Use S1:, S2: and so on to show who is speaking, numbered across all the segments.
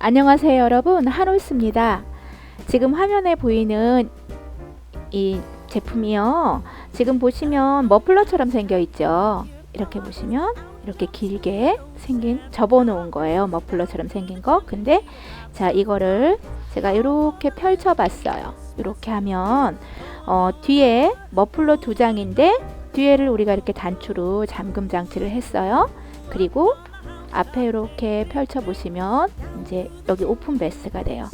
S1: 안녕하세요 여러분, 한올스입니다. 지금 화면에 보이는 이 제품이요, 지금 보시면 머플러처럼 생겨 있죠. 이렇게 보시면 이렇게 길게 생긴, 접어 놓은 거예요. 머플러처럼 생긴 거. 근데 자, 이거를 제가 이렇게 펼쳐 봤어요. 이렇게 하면 뒤에 머플러 두 장인데 뒤에를 우리가 이렇게 단추로 잠금 장치를 했어요. 그리고 앞에 이렇게 펼쳐 보시면 이제 여기 오픈 베스트가 돼요.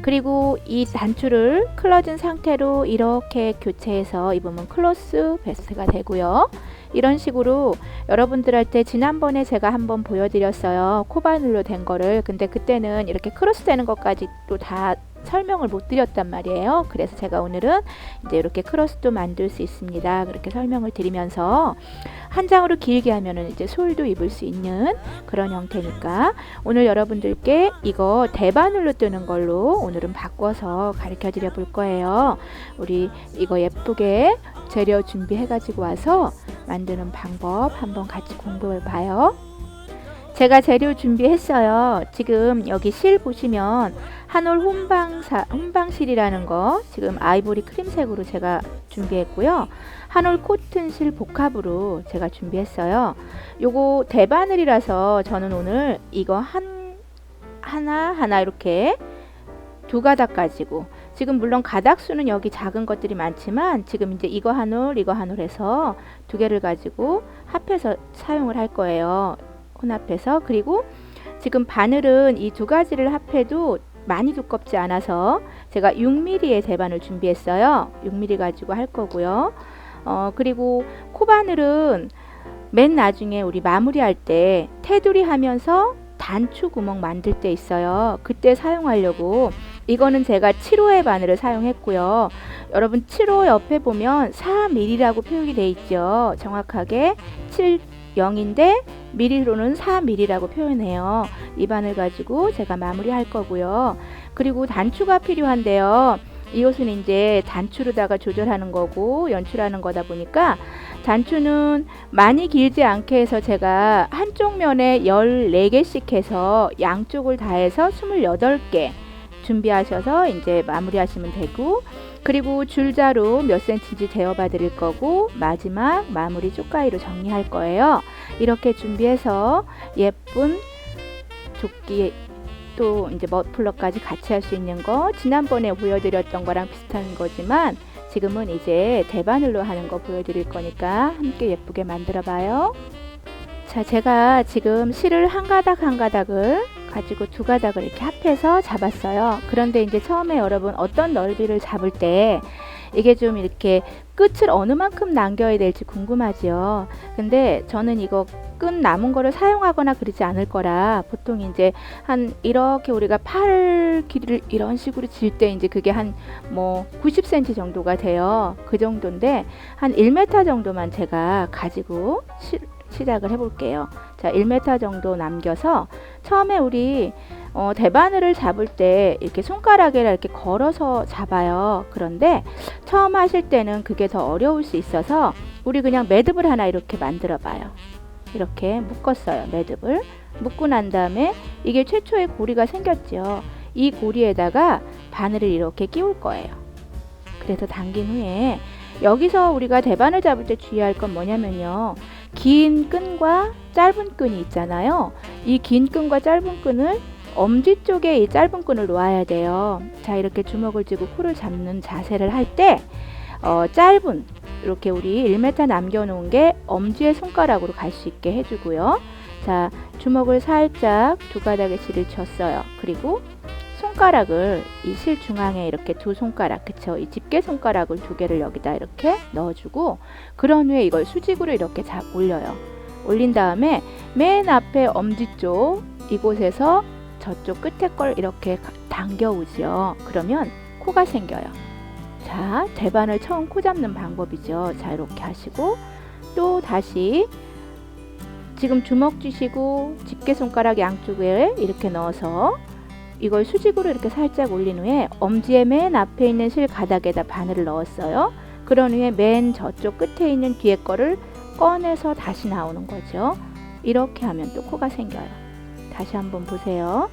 S1: 그리고 이 단추를 클러진 상태로 이렇게 교체해서 입으면 클로스 베스트가 되고요. 이런 식으로 여러분들한테 지난번에 제가 한번 보여드렸어요. 코바늘로 된 거를. 근데 그때는 이렇게 크로스 되는 것까지 또 다 설명을 못 드렸단 말이에요. 그래서 제가 오늘은 이제 이렇게 크로스도 만들 수 있습니다. 그렇게 설명을 드리면서 한 장으로 길게 하면은 이제 솔도 입을 수 있는 그런 형태니까 오늘 여러분들께 이거 대바늘로 뜨는 걸로 오늘은 바꿔서 가르쳐 드려 볼 거예요. 우리 이거 예쁘게 재료 준비해 가지고 와서 만드는 방법 한번 같이 공부해 봐요. 제가 재료 준비했어요. 지금 여기 실 보시면 한올 혼방실이라는 거 지금 아이보리 크림색으로 제가 준비했고요. 한올 코튼 실 복합으로 제가 준비했어요. 요거 대바늘이라서 저는 오늘 이거 하나 이렇게 두 가닥 가지고, 지금 물론 가닥 수는 여기 작은 것들이 많지만 지금 이제 이거 한 올 해서 두 개를 가지고 합해서 사용을 할 거예요. 혼합해서. 그리고 지금 바늘은 이 두 가지를 합해도 많이 두껍지 않아서 제가 6mm의 대바늘 준비했어요. 6mm 가지고 할 거고요. 그리고 코바늘은 맨 나중에 우리 마무리할 때 테두리 하면서 단추 구멍 만들 때 있어요. 그때 사용하려고. 이거는 제가 7호의 바늘을 사용했고요. 여러분 7호 옆에 보면 4mm라고 표기 되어 있죠. 정확하게 0인데 미리로는 4mm라고 표현해요. 이 바늘 가지고 제가 마무리 할 거고요. 그리고 단추가 필요한데요. 이 옷은 이제 단추로다가 조절하는 거고 연출하는 거다 보니까 단추는 많이 길지 않게 해서 제가 한쪽 면에 14개씩 해서 양쪽을 다 해서 28개 준비하셔서 이제 마무리 하시면 되고, 그리고 줄자로 몇 cm인지 재어봐 드릴 거고 마지막 마무리 쪽가위로 정리할 거예요. 이렇게 준비해서 예쁜 조끼 또 이제 머플러까지 같이 할 수 있는 거, 지난번에 보여드렸던 거랑 비슷한 거지만 지금은 이제 대바늘로 하는 거 보여드릴 거니까 함께 예쁘게 만들어 봐요. 자, 제가 지금 실을 한 가닥 한 가닥을 가지고 두 가닥을 이렇게 합해서 잡았어요. 그런데 이제 처음에 여러분 어떤 넓이를 잡을 때 이게 좀 이렇게 끝을 어느 만큼 남겨야 될지 궁금하죠. 근데 저는 이거 끝 남은 거를 사용하거나 그러지 않을 거라 보통 이제 한 이렇게 우리가 팔 길이를 이런 식으로 질 때 이제 그게 한 뭐 90cm 정도가 돼요. 그 정도인데 한 1m 정도만 제가 가지고 시작을 해볼게요. 자, 1m 정도 남겨서 처음에 우리 대바늘을 잡을 때 이렇게 손가락에 이렇게 걸어서 잡아요. 그런데 처음 하실 때는 그게 더 어려울 수 있어서 우리 그냥 매듭을 하나 이렇게 만들어 봐요. 이렇게 묶었어요. 매듭을 묶고 난 다음에 이게 최초의 고리가 생겼죠. 이 고리에다가 바늘을 이렇게 끼울 거예요. 그래서 당긴 후에 여기서 우리가 대바늘 잡을 때 주의할 건 뭐냐면요, 긴 끈과 짧은 끈이 있잖아요. 이 긴 끈과 짧은 끈을 엄지 쪽에 이 짧은 끈을 놓아야 돼요. 자, 이렇게 주먹을 쥐고 코를 잡는 자세를 할 때 짧은 이렇게 우리 1m 남겨놓은 게 엄지의 손가락으로 갈 수 있게 해주고요. 자, 주먹을 살짝 두 가닥에 실을 쳤어요. 그리고 손가락을 이 실 중앙에 이렇게 두 손가락, 그쵸? 이 집게 손가락을 두 개를 여기다 이렇게 넣어주고, 그런 후에 이걸 수직으로 이렇게 올려요. 올린 다음에 맨 앞에 엄지 쪽 이곳에서 저쪽 끝에 걸 이렇게 당겨 오죠. 그러면 코가 생겨요. 자, 대바늘 처음 코 잡는 방법이죠. 자, 이렇게 하시고 또 다시 지금 주먹 쥐시고 집게 손가락 양쪽에 이렇게 넣어서 이걸 수직으로 이렇게 살짝 올린 후에 엄지의 맨 앞에 있는 실 가닥에다 바늘을 넣었어요. 그런 후에 맨 저쪽 끝에 있는 뒤에 거를 꺼내서 다시 나오는 거죠. 이렇게 하면 또 코가 생겨요. 다시 한번 보세요.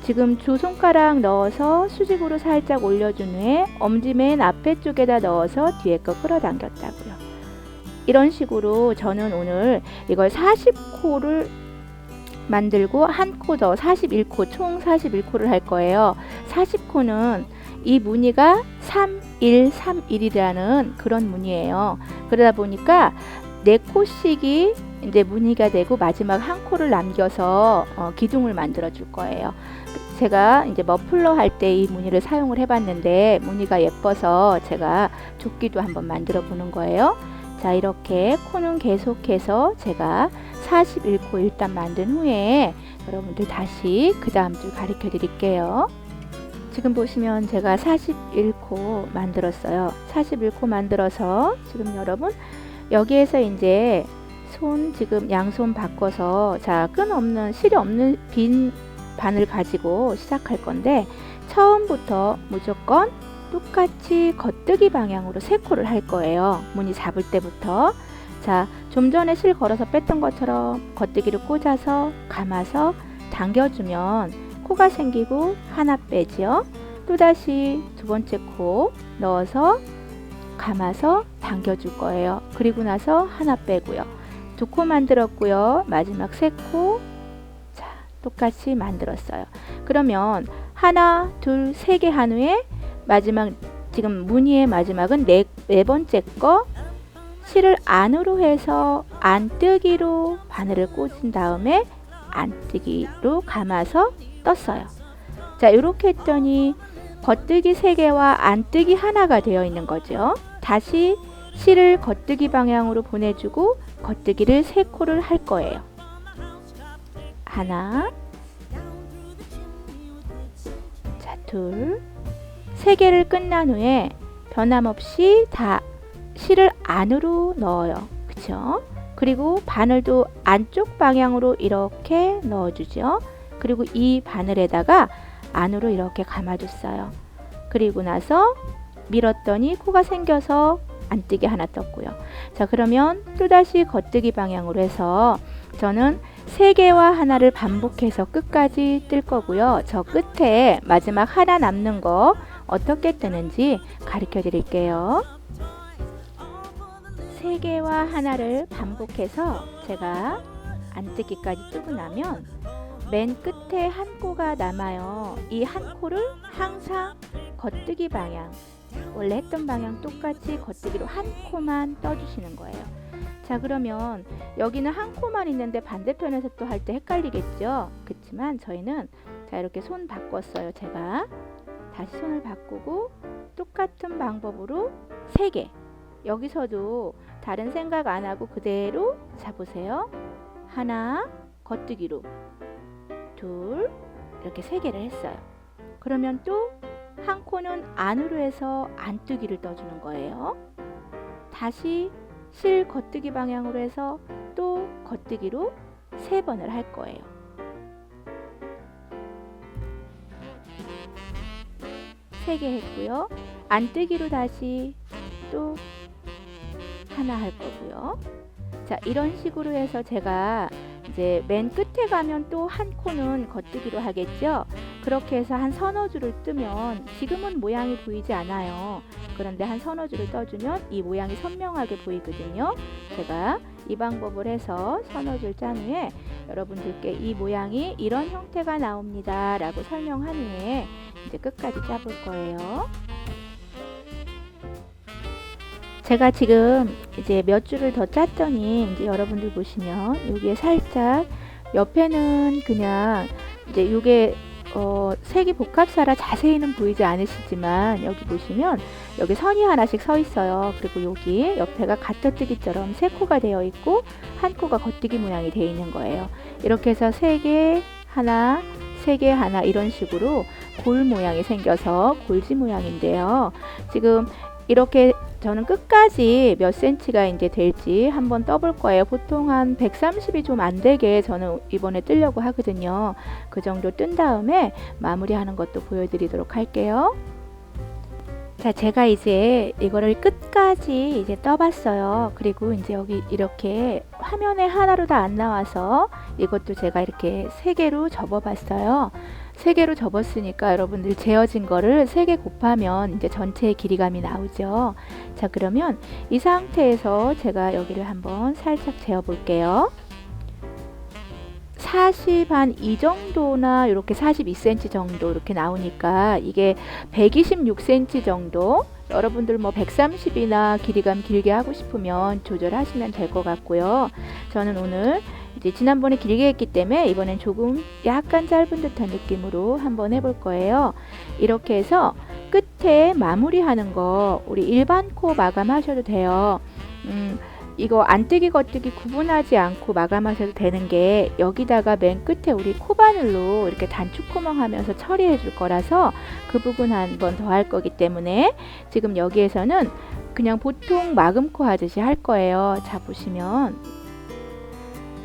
S1: 지금 두 손가락 넣어서 수직으로 살짝 올려준 후에 엄지 맨 앞에 쪽에다 넣어서 뒤에 거 끌어당겼다고요. 이런 식으로 저는 오늘 이걸 40코를 만들고 한 코 더 41코, 총 41코를 할 거예요. 40코는 이 무늬가 3131이라는 그런 무늬예요. 그러다 보니까 4코씩이 이제 무늬가 되고 마지막 한 코를 남겨서 기둥을 만들어 줄 거예요. 제가 이제 머플러 할 때 이 무늬를 사용을 해봤는데 무늬가 예뻐서 제가 조끼도 한번 만들어 보는 거예요. 자, 이렇게 코는 계속해서 제가 41코 일단 만든 후에 여러분들 다시 그 다음 줄 가르쳐 드릴게요. 지금 보시면 제가 41코 만들었어요. 41코 만들어서 지금 여러분 여기에서 이제 손 지금 양손 바꿔서 자, 끈 없는 실이 없는 빈 바늘 가지고 시작할 건데 처음부터 무조건 똑같이 겉뜨기 방향으로 3코를 할 거예요. 무늬 잡을 때부터. 자, 좀 전에 실 걸어서 뺐던 것처럼 겉뜨기를 꽂아서 감아서 당겨주면 코가 생기고 하나 빼지요. 또다시 두 번째 코 넣어서 감아서 당겨줄 거예요. 그리고 나서 하나 빼고요. 2코 만들었고요. 마지막 3코. 자, 똑같이 만들었어요. 그러면 하나, 둘, 3개 한 후에 마지막 지금 무늬의 마지막은 네 번째 거 실을 안으로 해서 안뜨기로 바늘을 꽂은 다음에 안뜨기로 감아서 떴어요. 자, 이렇게 했더니 겉뜨기 3개와 안뜨기 하나가 되어 있는 거죠. 다시 실을 겉뜨기 방향으로 보내주고 겉뜨기를 3코를 할 거예요. 하나, 자, 둘, 3개를 끝난 후에 변함없이 다 실을 안으로 넣어요. 그쵸? 그리고 바늘도 안쪽 방향으로 이렇게 넣어주죠. 그리고 이 바늘에다가 안으로 이렇게 감아줬어요. 그리고 나서 밀었더니 코가 생겨서 안뜨기 하나 떴고요. 자, 그러면 또다시 겉뜨기 방향으로 해서 저는 3개와 하나를 반복해서 끝까지 뜰 거고요. 저 끝에 마지막 하나 남는 거 어떻게 뜨는지 가르쳐 드릴게요. 3개와 하나를 반복해서 제가 안뜨기까지 뜨고 나면 맨 끝에 한 코가 남아요. 이 한 코를 항상 겉뜨기 방향, 원래 했던 방향 똑같이 겉뜨기로 한 코만 떠주시는 거예요. 자, 그러면 여기는 한 코만 있는데 반대편에서 또 할 때 헷갈리겠죠? 그렇지만 저희는 자, 이렇게 손 바꿨어요. 제가 다시 손을 바꾸고 똑같은 방법으로 3개, 여기서도 다른 생각 안 하고 그대로 잡으세요. 하나, 겉뜨기로 둘, 이렇게 3개를 했어요. 그러면 또 한 코는 안으로 해서 안뜨기를 떠주는 거예요. 다시 실 겉뜨기 방향으로 해서 또 겉뜨기로 3번을 할 거예요. 세 개 했고요. 안뜨기로 다시 또 하나 할 거고요. 자, 이런 식으로 해서 제가 이제 맨 끝에 가면 또 한 코는 겉뜨기로 하겠죠. 그렇게 해서 한 서너 줄을 뜨면 지금은 모양이 보이지 않아요. 그런데 한 서너 줄을 떠주면 이 모양이 선명하게 보이거든요. 제가 이 방법을 해서 서너 줄 짠 후에 여러분들께 이 모양이 이런 형태가 나옵니다 라고 설명한 후에 이제 끝까지 짜볼 거예요. 제가 지금 이제 몇 줄을 더 짰더니 이제 여러분들 보시면 여기에 살짝 옆에는 그냥 이제 요게 색이 복합사라 자세히는 보이지 않으시지만 여기 보시면 여기 선이 하나씩 서 있어요. 그리고 여기 옆에가 가터뜨기처럼 3코가 되어 있고 한 코가 겉뜨기 모양이 되어 있는 거예요. 이렇게 해서 3개 하나, 3개 하나 이런 식으로 골 모양이 생겨서 골지 모양인데요. 지금 이렇게 저는 끝까지 몇 센치가 이제 될지 한번 떠볼 거예요. 보통 한 130이 좀 안 되게 저는 이번에 뜨려고 하거든요. 그 정도 뜬 다음에 마무리하는 것도 보여드리도록 할게요. 자, 제가 이제 이거를 끝까지 이제 떠봤어요. 그리고 이제 여기 이렇게 화면에 하나로 다 안 나와서 이것도 제가 이렇게 3개로 접어봤어요. 3개로 접었으니까 여러분들 재어진 거를 3개 곱하면 이제 전체의 길이감이 나오죠. 자, 그러면 이 상태에서 제가 여기를 한번 살짝 재어 볼게요. 40 한 이 정도나 이렇게 42cm 정도 이렇게 나오니까 이게 126cm 정도, 여러분들 뭐 130이나 길이감 길게 하고 싶으면 조절하시면 될 것 같고요. 저는 오늘 이제 지난번에 길게 했기 때문에 이번엔 조금 약간 짧은 듯한 느낌으로 한번 해볼 거예요. 이렇게 해서 끝에 마무리하는 거 우리 일반 코 마감하셔도 돼요. 이거 안뜨기 겉뜨기 구분하지 않고 마감하셔도 되는 게, 여기다가 맨 끝에 우리 코바늘로 이렇게 단축구멍 하면서 처리해 줄 거라서 그 부분 한 번 더 할 거기 때문에 지금 여기에서는 그냥 보통 마금코 하듯이 할 거예요. 자, 보시면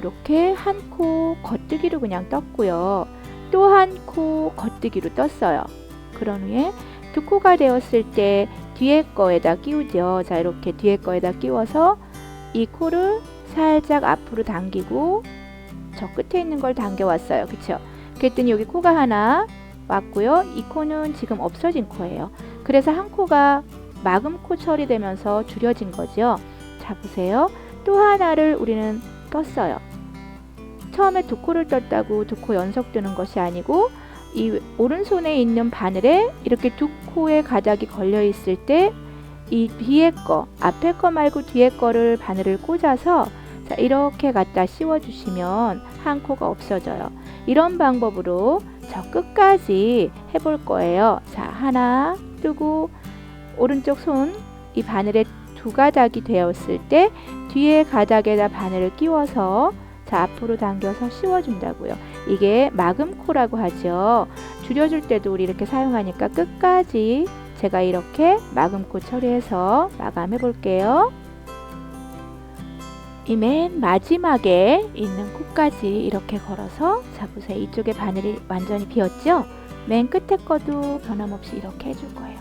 S1: 이렇게 한 코 겉뜨기로 그냥 떴고요. 또 한 코 겉뜨기로 떴어요. 그런 후에 두 코가 되었을 때 뒤에 거에다 끼우죠. 자, 이렇게 뒤에 거에다 끼워서 이 코를 살짝 앞으로 당기고 저 끝에 있는 걸 당겨 왔어요. 그쵸? 그랬더니 여기 코가 하나 왔고요. 이 코는 지금 없어진 코예요. 그래서 한 코가 마금코 처리되면서 줄여진 거죠. 자, 보세요. 또 하나를 우리는 떴어요. 처음에 두 코를 떴다고 두 코 연속 뜨는 것이 아니고, 이 오른손에 있는 바늘에 이렇게 두 코의 가닥이 걸려 있을 때 이 뒤에 거, 앞에 거 말고 뒤에 거를 바늘을 꽂아서 자, 이렇게 갖다 씌워 주시면 한 코가 없어져요. 이런 방법으로 저 끝까지 해볼 거예요. 자, 하나 뜨고 오른쪽 손 이 바늘에 두 가닥이 되었을 때 뒤에 가닥에다 바늘을 끼워서 자, 앞으로 당겨서 씌워 준다고요. 이게 마금코라고 하죠. 줄여줄 때도 우리 이렇게 사용하니까 끝까지 제가 이렇게 마금코 처리해서 마감해 볼게요. 이 맨 마지막에 있는 코까지 이렇게 걸어서, 자, 보세요. 이쪽에 바늘이 완전히 비었죠? 맨 끝에 거도 변함없이 이렇게 해줄 거예요.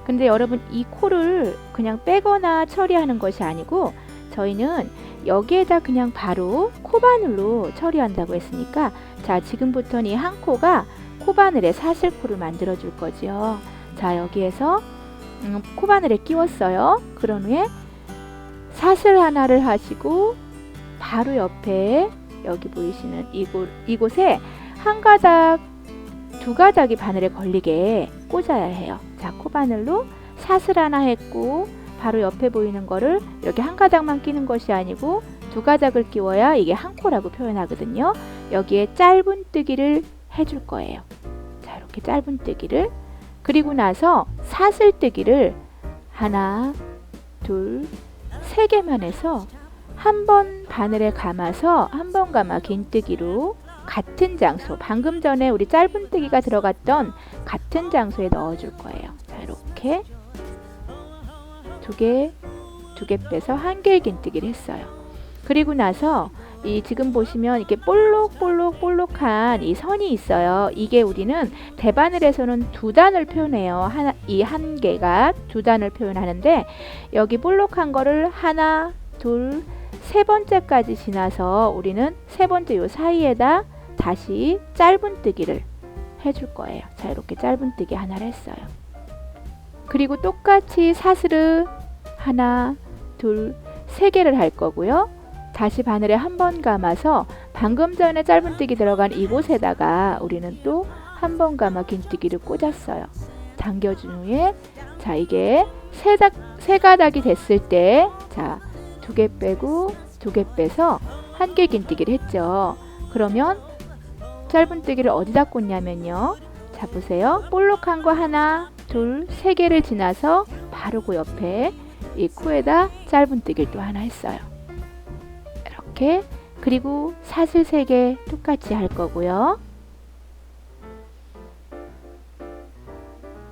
S1: 근데 여러분, 이 코를 그냥 빼거나 처리하는 것이 아니고 저희는 여기에다 그냥 바로 코바늘로 처리한다고 했으니까, 자, 지금부터는 이 한 코가 코바늘에 사슬코를 만들어 줄 거죠. 자, 여기에서 코바늘에 끼웠어요. 그런 후에 사슬 하나를 하시고 바로 옆에 여기 보이시는 이곳에 한 가닥, 두 가닥이 바늘에 걸리게 꽂아야 해요. 자, 코바늘로 사슬 하나 했고 바로 옆에 보이는 거를 이렇게 한 가닥만 끼는 것이 아니고 두 가닥을 끼워야 이게 한 코라고 표현하거든요. 여기에 짧은뜨기를 해줄 거예요. 자, 이렇게 짧은뜨기를, 그리고 나서 사슬뜨기를 하나, 둘, 3개만 해서 한 번 바늘에 감아서 한 번 감아 긴뜨기로 같은 장소, 방금 전에 우리 짧은뜨기가 들어갔던 같은 장소에 넣어줄 거예요. 자, 이렇게 두 개 빼서 한 개의 긴뜨기를 했어요. 그리고 나서 이 지금 보시면 이렇게 볼록한 이 선이 있어요. 이게 우리는 대바늘에서는 두 단을 표현해요. 이 한 개가 두 단을 표현하는데, 여기 볼록한 거를 하나, 둘, 세 번째까지 지나서 우리는 세 번째 요 사이에다 다시 짧은뜨기를 해줄 거예요. 자, 이렇게 짧은뜨기 하나를 했어요. 그리고 똑같이 사슬을 하나, 둘, 3개를 할 거고요. 다시 바늘에 한 번 감아서 방금 전에 짧은뜨기 들어간 이곳에다가 우리는 또 한 번 감아 긴뜨기를 꽂았어요. 당겨준 후에 자, 이게 세 가닥이 됐을 때 자, 2개 빼고 2개 빼서 한 개 긴뜨기를 했죠. 그러면 짧은뜨기를 어디다 꽂냐면요. 자, 보세요. 볼록한 거 하나, 둘, 3개를 지나서 바로 그 옆에 이 코에다 짧은뜨기를 또 하나 했어요. 이렇게. 그리고 사슬 3개 똑같이 할 거고요.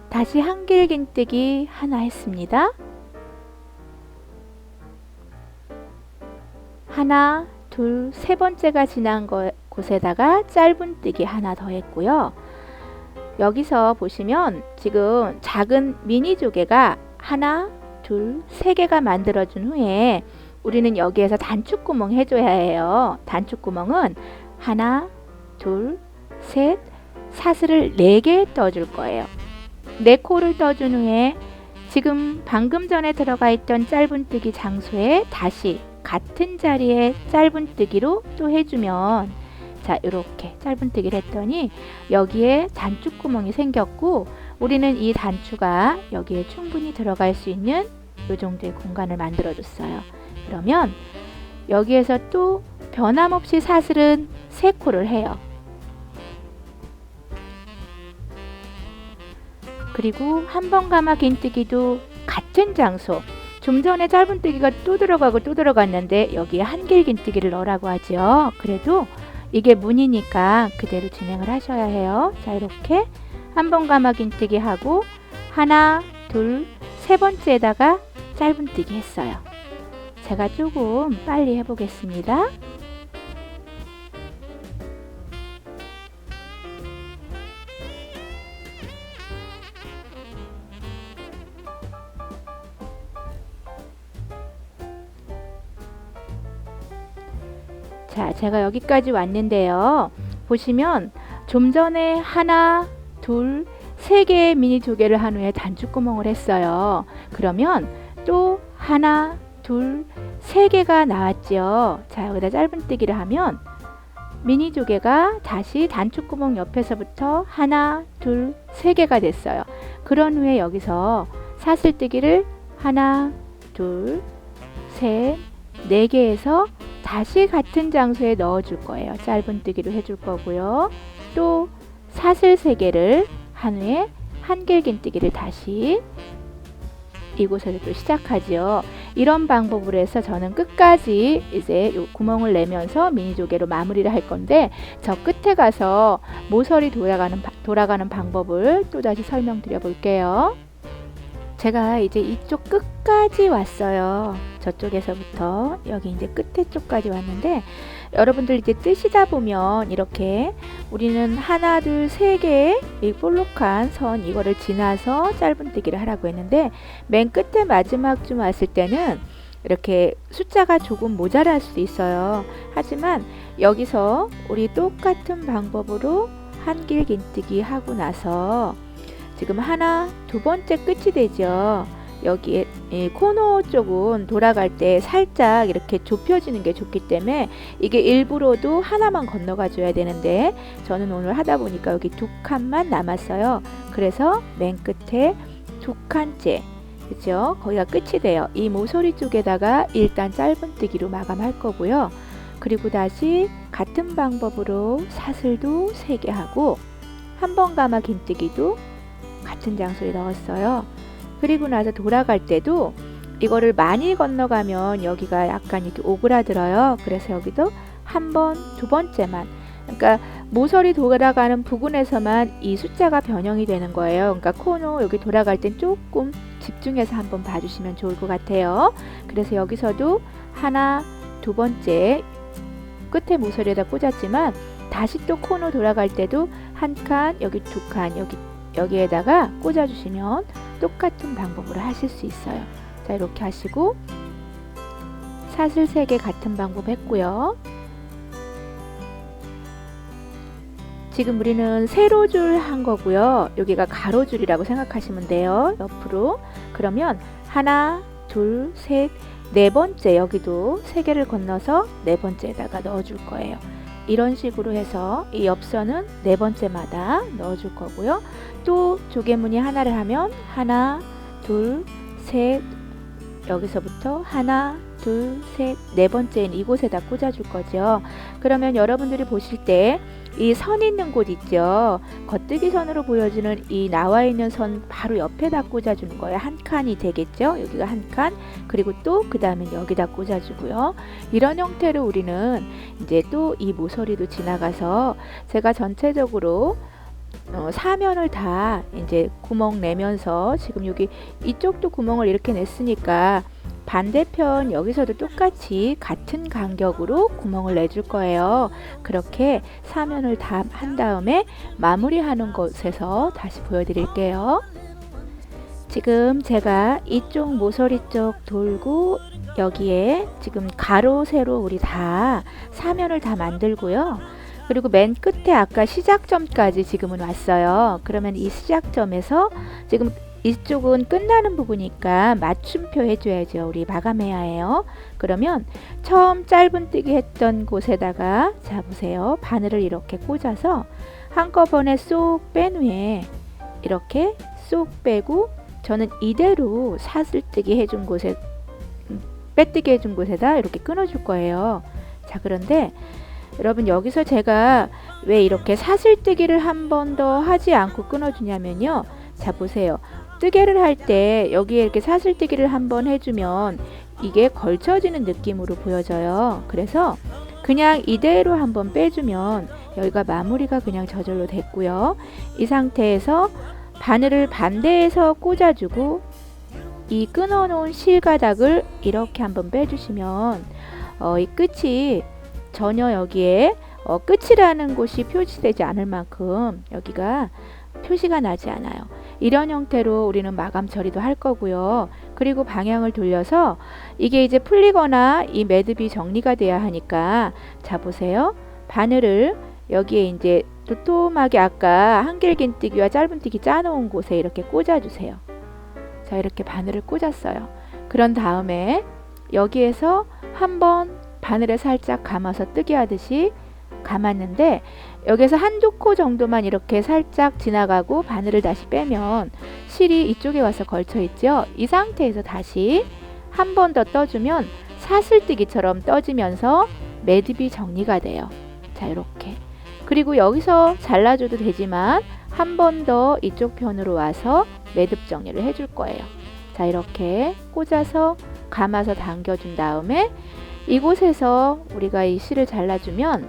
S1: 다시 한길 긴뜨기 하나 했습니다. 하나, 둘, 세 번째가 지난 곳에다가 짧은뜨기 하나 더 했고요. 여기서 보시면 지금 작은 미니 조개가 하나, 둘, 세 개가 만들어준 후에 우리는 여기에서 단축구멍 해줘야 해요. 단축구멍은 하나, 둘, 셋, 사슬을 4개 떠줄 거예요. 4코를 떠준 후에 지금 방금 전에 들어가 있던 짧은뜨기 장소에 다시 같은 자리에 짧은뜨기로 또 해주면, 자, 이렇게 짧은뜨기를 했더니 여기에 단축구멍이 생겼고, 우리는 이 단추가 여기에 충분히 들어갈 수 있는 이 정도의 공간을 만들어 줬어요. 그러면 여기에서 또 변함없이 사슬은 3코를 해요. 그리고 한 번 가마 긴뜨기도 같은 장소, 좀 전에 짧은뜨기가 또 들어가고 또 들어갔는데 여기에 한길 긴뜨기를 넣으라고 하죠. 그래도 이게 문이니까 그대로 진행을 하셔야 해요. 자, 이렇게 한 번 가마 긴뜨기 하고 하나, 둘, 세 번째에다가 짧은뜨기 했어요. 제가 조금 빨리 해보겠습니다. 자, 제가 여기까지 왔는데요. 보시면 좀 전에 하나, 둘, 세 개의 미니 조개를 한 후에 단축구멍을 했어요. 그러면 또 하나, 둘, 세 개가 나왔죠. 자, 여기다 짧은뜨기를 하면 미니 조개가 다시 단축구멍 옆에서부터 하나, 둘, 세 개가 됐어요. 그런 후에 여기서 사슬뜨기를 하나, 둘, 셋, 4개에서 다시 같은 장소에 넣어 줄 거예요. 짧은뜨기로 해줄 거고요. 또 사슬 3개를 한 후에 한길긴뜨기를 다시 이곳에서 또 시작하죠. 이런 방법으로 해서 저는 끝까지 이제 요 구멍을 내면서 미니 조개로 마무리를 할 건데, 저 끝에 가서 모서리 돌아가는 방법을 또 다시 설명드려 볼게요. 제가 이제 이쪽 끝까지 왔어요. 저쪽에서부터 여기 이제 끝에 쪽까지 왔는데, 여러분들 이제 뜨시다 보면 이렇게 우리는 하나, 둘, 세 개의 이 볼록한 선, 이거를 지나서 짧은뜨기를 하라고 했는데, 맨 끝에 마지막쯤 왔을 때는 이렇게 숫자가 조금 모자랄 수도 있어요. 하지만 여기서 우리 똑같은 방법으로 한길긴뜨기 하고 나서 지금 하나, 두 번째 끝이 되죠. 여기에 코너 쪽은 돌아갈 때 살짝 이렇게 좁혀지는 게 좋기 때문에 이게 일부러도 하나만 건너가 줘야 되는데, 저는 오늘 하다 보니까 여기 2칸만 남았어요. 그래서 맨 끝에 2칸째, 그죠? 거기가 끝이 돼요. 이 모서리 쪽에다가 일단 짧은뜨기로 마감할 거고요. 그리고 다시 같은 방법으로 사슬도 3개 하고 한 번 가마 긴뜨기도 같은 장소에 넣었어요. 그리고 나서 돌아갈 때도 이거를 많이 건너가면 여기가 약간 이렇게 오그라들어요. 그래서 여기도 한 번, 두 번째만, 그러니까 모서리 돌아가는 부분에서만 이 숫자가 변형이 되는 거예요. 그러니까 코너 여기 돌아갈 땐 조금 집중해서 한번 봐주시면 좋을 것 같아요. 그래서 여기서도 하나, 두 번째 끝에 모서리에다 꽂았지만 다시 또 코너 돌아갈 때도 한 칸, 여기 2칸, 여기에다가 꽂아주시면 똑같은 방법으로 하실 수 있어요. 자, 이렇게 하시고 사슬 3개 같은 방법 했고요. 지금 우리는 세로줄 한 거고요. 여기가 가로줄이라고 생각하시면 돼요. 옆으로. 그러면 하나, 둘, 셋, 4번째, 여기도 3개를 건너서 4번째에다가 넣어줄 거예요. 이런 식으로 해서 이 옆선은 4번째마다 넣어줄 거고요. 또 조개무늬 하나를 하면 하나, 둘, 셋, 여기서부터 하나, 둘, 셋, 4번째는 이곳에다 꽂아줄 거죠. 그러면 여러분들이 보실 때 이 선 있는 곳 있죠. 겉뜨기 선으로 보여지는 이 나와 있는 선 바로 옆에다 꽂아주는 거예요. 한 칸이 되겠죠. 여기가 한 칸, 그리고 또 그 다음에 여기다 꽂아주고요. 이런 형태로 우리는 이제 또 이 모서리도 지나가서 제가 전체적으로 사면을 다 이제 구멍 내면서 지금 여기 이쪽도 구멍을 이렇게 냈으니까 반대편 여기서도 똑같이 같은 간격으로 구멍을 내줄 거예요. 그렇게 사면을 다 한 다음에 마무리하는 곳에서 다시 보여드릴게요. 지금 제가 이쪽 모서리 쪽 돌고 여기에 지금 가로 세로 우리 다 사면을 다 만들고요. 그리고 맨 끝에 아까 시작점까지 지금은 왔어요. 그러면 이 시작점에서 지금 이쪽은 끝나는 부분이니까 맞춤표 해줘야죠. 우리 마감해야 해요. 그러면 처음 짧은뜨기 했던 곳에다가 자 보세요. 바늘을 이렇게 꽂아서 한꺼번에 쏙 뺀 후에 이렇게 쏙 빼고 저는 이대로 사슬뜨기 해준 곳에 빼뜨기 해준 곳에다 이렇게 끊어줄 거예요. 자 그런데 여러분 여기서 제가 왜 이렇게 사슬뜨기를 한 번 더 하지 않고 끊어주냐면요. 자 보세요. 뜨개를 할 때 여기에 이렇게 사슬뜨기를 한번 해주면 이게 걸쳐지는 느낌으로 보여져요. 그래서 그냥 이대로 한번 빼주면 여기가 마무리가 그냥 저절로 됐고요. 이 상태에서 바늘을 반대에서 꽂아주고 이 끊어놓은 실가닥을 이렇게 한번 빼주시면 이 끝이 전혀 여기에 끝이라는 곳이 표시되지 않을 만큼 여기가 표시가 나지 않아요. 이런 형태로 우리는 마감 처리도 할 거고요. 그리고 방향을 돌려서 이게 이제 풀리거나 이 매듭이 정리가 돼야 하니까 자 보세요. 바늘을 여기에 이제 도톰하게 아까 한길긴뜨기와 짧은뜨기 짜놓은 곳에 이렇게 꽂아주세요. 자 이렇게 바늘을 꽂았어요. 그런 다음에 여기에서 한번 바늘에 살짝 감아서 뜨개 하듯이 감았는데 여기서 한두 코 정도만 이렇게 살짝 지나가고 바늘을 다시 빼면 실이 이쪽에 와서 걸쳐 있죠. 이 상태에서 다시 한 번 더 떠주면 사슬뜨기처럼 떠지면서 매듭이 정리가 돼요. 자 이렇게 그리고 여기서 잘라줘도 되지만 한 번 더 이쪽 편으로 와서 매듭 정리를 해줄 거예요. 자 이렇게 꽂아서 감아서 당겨준 다음에 이곳에서 우리가 이 실을 잘라주면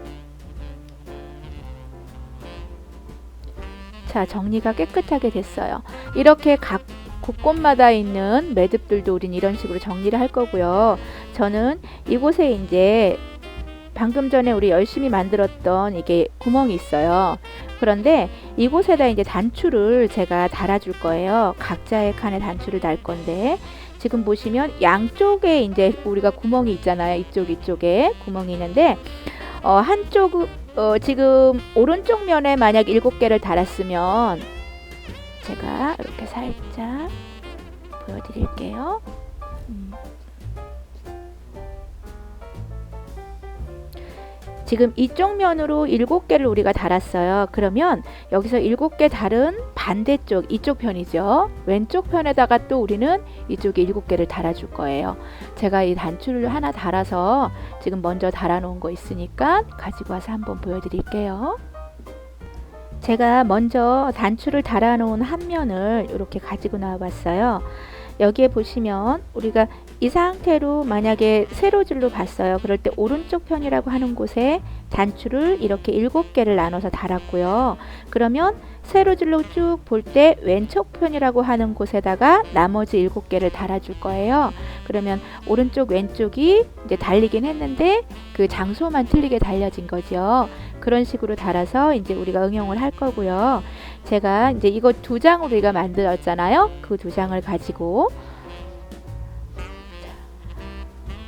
S1: 자 정리가 깨끗하게 됐어요. 이렇게 각 곳곳마다 있는 매듭들도 우린 이런 식으로 정리를 할 거고요. 저는 이곳에 이제 방금 전에 우리 열심히 만들었던 이게 구멍이 있어요. 그런데 이곳에다 이제 단추를 제가 달아줄 거예요. 각자의 칸에 단추를 달 건데 지금 보시면 양쪽에 이제 우리가 구멍이 있잖아요. 이쪽에 구멍이 있는데 한쪽 지금 오른쪽 면에 만약 7개를 달았으면 제가 이렇게 살짝 보여드릴게요. 지금 이쪽 면으로 7개를 우리가 달았어요. 그러면 여기서 7개 달은 반대쪽 이쪽 편이죠. 왼쪽 편에다가 또 우리는 이쪽에 7개를 달아줄 거예요. 제가 이 단추를 하나 달아서 지금 먼저 달아 놓은 거 있으니까 가지고 와서 한번 보여드릴게요. 제가 먼저 단추를 달아 놓은 한 면을 이렇게 가지고 나와 봤어요. 여기에 보시면 우리가 이 상태로 만약에 세로줄로 봤어요. 그럴 때 오른쪽 편이라고 하는 곳에 단추를 이렇게 7개를 나눠서 달았고요. 그러면 세로줄로 쭉 볼 때 왼쪽 편이라고 하는 곳에다가 나머지 7개를 달아줄 거예요. 그러면 오른쪽 왼쪽이 이제 달리긴 했는데 그 장소만 틀리게 달려진 거죠. 그런 식으로 달아서 이제 우리가 응용을 할 거고요. 제가 이제 이거 2장으로 우리가 만들었잖아요. 그 2장을 가지고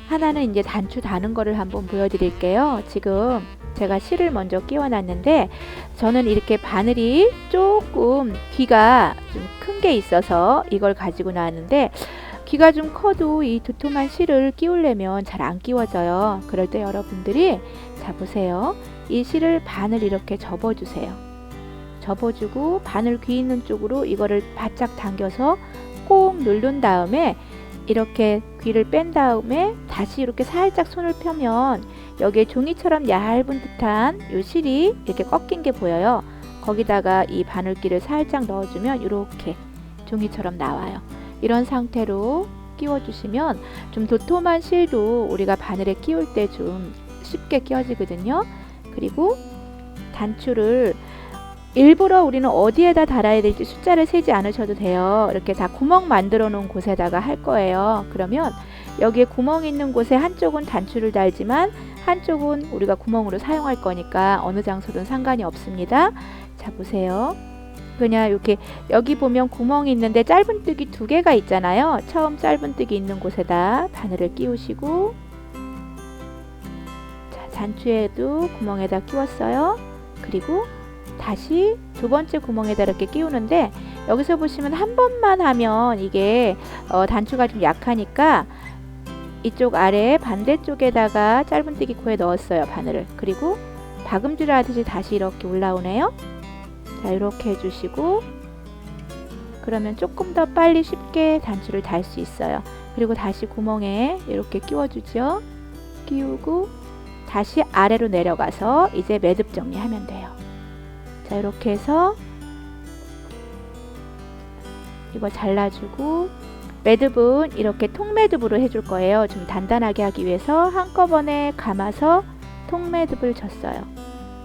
S1: 하나는 이제 단추 다는 거를 한번 보여드릴게요. 지금 제가 실을 먼저 끼워 놨는데 저는 이렇게 바늘이 조금 귀가 좀 큰 게 있어서 이걸 가지고 나왔는데 귀가 좀 커도 이 두툼한 실을 끼우려면 잘 안 끼워져요. 그럴 때 여러분들이 자 보세요. 이 실을 반을 이렇게 접어주세요. 접어주고 바늘 귀 있는 쪽으로 이거를 바짝 당겨서 꼭 누른 다음에 이렇게 귀를 뺀 다음에 다시 이렇게 살짝 손을 펴면 여기에 종이처럼 얇은 듯한 이 실이 이렇게 꺾인 게 보여요. 거기다가 이 바늘귀를 살짝 넣어주면 이렇게 종이처럼 나와요. 이런 상태로 끼워주시면 좀 도톰한 실도 우리가 바늘에 끼울 때 좀 쉽게 끼워지거든요. 그리고 단추를 일부러 우리는 어디에다 달아야 될지 숫자를 세지 않으셔도 돼요. 이렇게 다 구멍 만들어 놓은 곳에다가 할 거예요. 그러면 여기에 구멍이 있는 곳에 한쪽은 단추를 달지만 한쪽은 우리가 구멍으로 사용할 거니까 어느 장소든 상관이 없습니다. 자, 보세요. 그냥 이렇게 여기 보면 구멍이 있는데 짧은뜨기 2개가 있잖아요. 처음 짧은뜨기 있는 곳에다 바늘을 끼우시고, 자, 단추에도 구멍에다 끼웠어요. 그리고 다시 두 번째 구멍에다 이렇게 끼우는데, 여기서 보시면 한 번만 하면 이게 단추가 좀 약하니까 이쪽 아래 반대쪽에다가 짧은뜨기 코에 넣었어요, 바늘을. 그리고 박음질 하듯이 다시 이렇게 올라오네요. 자, 이렇게 해주시고, 그러면 조금 더 빨리 쉽게 단추를 달 수 있어요. 그리고 다시 구멍에 이렇게 끼워주죠. 끼우고 다시 아래로 내려가서 이제 매듭 정리하면 돼요. 자, 이렇게 해서 이거 잘라주고, 매듭은 이렇게 통매듭으로 해줄 거예요. 좀 단단하게 하기 위해서 한꺼번에 감아서 통매듭을 줬어요.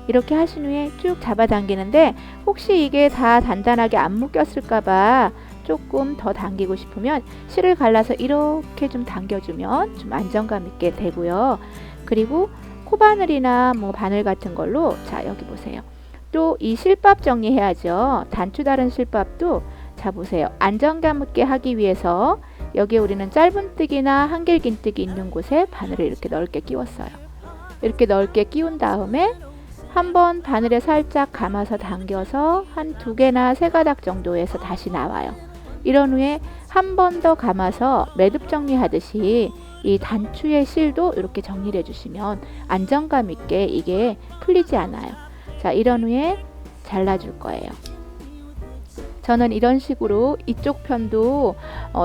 S1: 이렇게 하신 후에 쭉 잡아당기는데, 혹시 이게 다 단단하게 안 묶였을까봐 조금 더 당기고 싶으면 실을 갈라서 이렇게 좀 당겨주면 좀 안정감 있게 되고요. 그리고 코바늘이나 뭐 바늘 같은 걸로, 자, 여기 보세요. 또 이 실밥 정리해야죠. 단추 다른 실밥도, 자, 보세요. 안정감 있게 하기 위해서 여기에 우리는 짧은뜨기나 한길긴뜨기 있는 곳에 바늘을 이렇게 넓게 끼웠어요. 이렇게 넓게 끼운 다음에 한번 바늘에 살짝 감아서 당겨서 한 2개나 3가닥 정도에서 다시 나와요. 이런 후에 한 번 더 감아서 매듭 정리하듯이 이 단추의 실도 이렇게 정리를 해주시면 안정감 있게 이게 풀리지 않아요. 자, 이런 후에 잘라줄 거예요. 저는 이런 식으로 이쪽 편도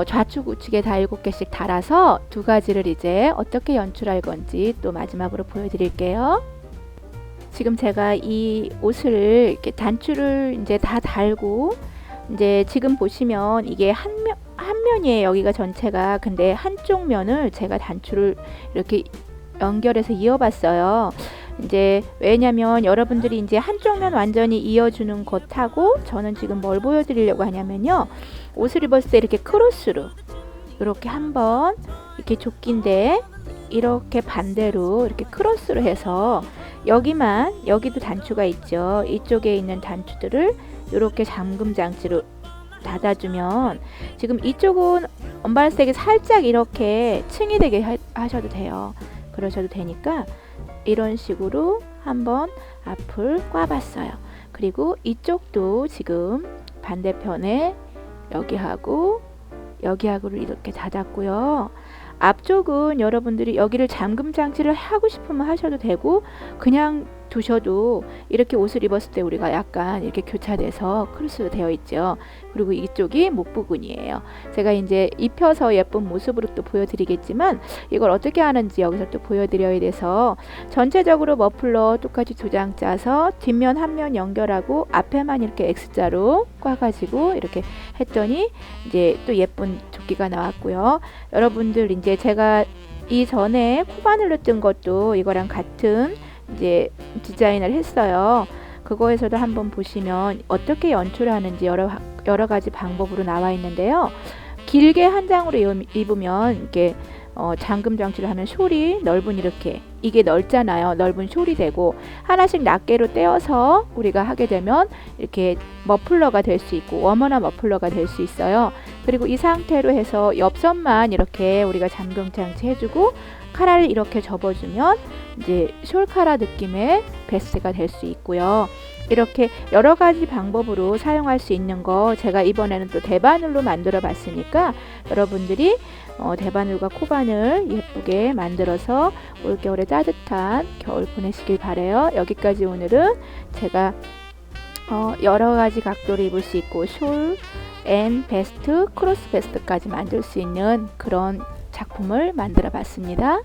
S1: 좌측 우측에 다 7개씩 달아서 2가지를 이제 어떻게 연출할 건지 또 마지막으로 보여드릴게요. 지금 제가 이 옷을 이렇게 단추를 이제 다 달고, 이제 지금 보시면 이게 한 면이에요. 여기가 전체가. 근데 한쪽 면을 제가 단추를 이렇게 연결해서 이어봤어요. 이제 왜냐면 여러분들이 이제 한쪽 면 완전히 이어주는 것하고, 저는 지금 뭘 보여드리려고 하냐면요, 옷을 입었을 때 이렇게 크로스로 이렇게 한번 이렇게 조끼인데 이렇게 반대로 이렇게 크로스로 해서 여기도 단추가 있죠. 이쪽에 있는 단추들을 이렇게 잠금 장치로 닫아주면, 지금 이쪽은 언발색이 살짝 이렇게 층이 되게 하셔도 돼요. 그러셔도 되니까 이런 식으로 한번 앞을 꽈봤어요. 그리고 이쪽도 지금 반대편에 여기하고 여기하고를 이렇게 닫았고요. 앞쪽은 여러분들이 여기를 잠금 장치를 하고 싶으면 하셔도 되고, 그냥 두셔도 이렇게 옷을 입었을 때 우리가 약간 이렇게 교차돼서 크로스로 되어 있죠. 그리고 이쪽이 목 부분이에요. 제가 이제 입혀서 예쁜 모습으로 또 보여드리겠지만, 이걸 어떻게 하는지 여기서 또 보여드려야 돼서 전체적으로 머플러 똑같이 2장 짜서 뒷면 한 면 연결하고 앞에만 이렇게 X자로 꽈가지고 이렇게 했더니 이제 또 예쁜 조끼가 나왔고요. 여러분들 이제 제가 이전에 코바늘로 뜬 것도 이거랑 같은 이제 디자인을 했어요. 그거에서도 한번 보시면 어떻게 연출하는지 여러 가지 방법으로 나와 있는데요. 길게 한 장으로 입으면 이렇게 잠금 장치를 하면 숄이 넓은, 이렇게 이게 넓잖아요. 넓은 숄이 되고, 하나씩 낱개로 떼어서 우리가 하게 되면 이렇게 머플러가 될 수 있고 워머나 머플러가 될 수 있어요. 그리고 이 상태로 해서 옆선만 이렇게 우리가 잠금 장치 해주고 카라를 이렇게 접어주면 이제 숄카라 느낌의 베스트가 될 수 있고요. 이렇게 여러 가지 방법으로 사용할 수 있는 거 제가 이번에는 또 대바늘로 만들어 봤으니까 여러분들이 대바늘과 코바늘 예쁘게 만들어서 올겨울에 따뜻한 겨울 보내시길 바래요. 여기까지 오늘은 제가 여러 가지 각도로 입을 수 있고 숄, 앤 베스트, 크로스 베스트까지 만들 수 있는 그런 작품을 만들어 봤습니다.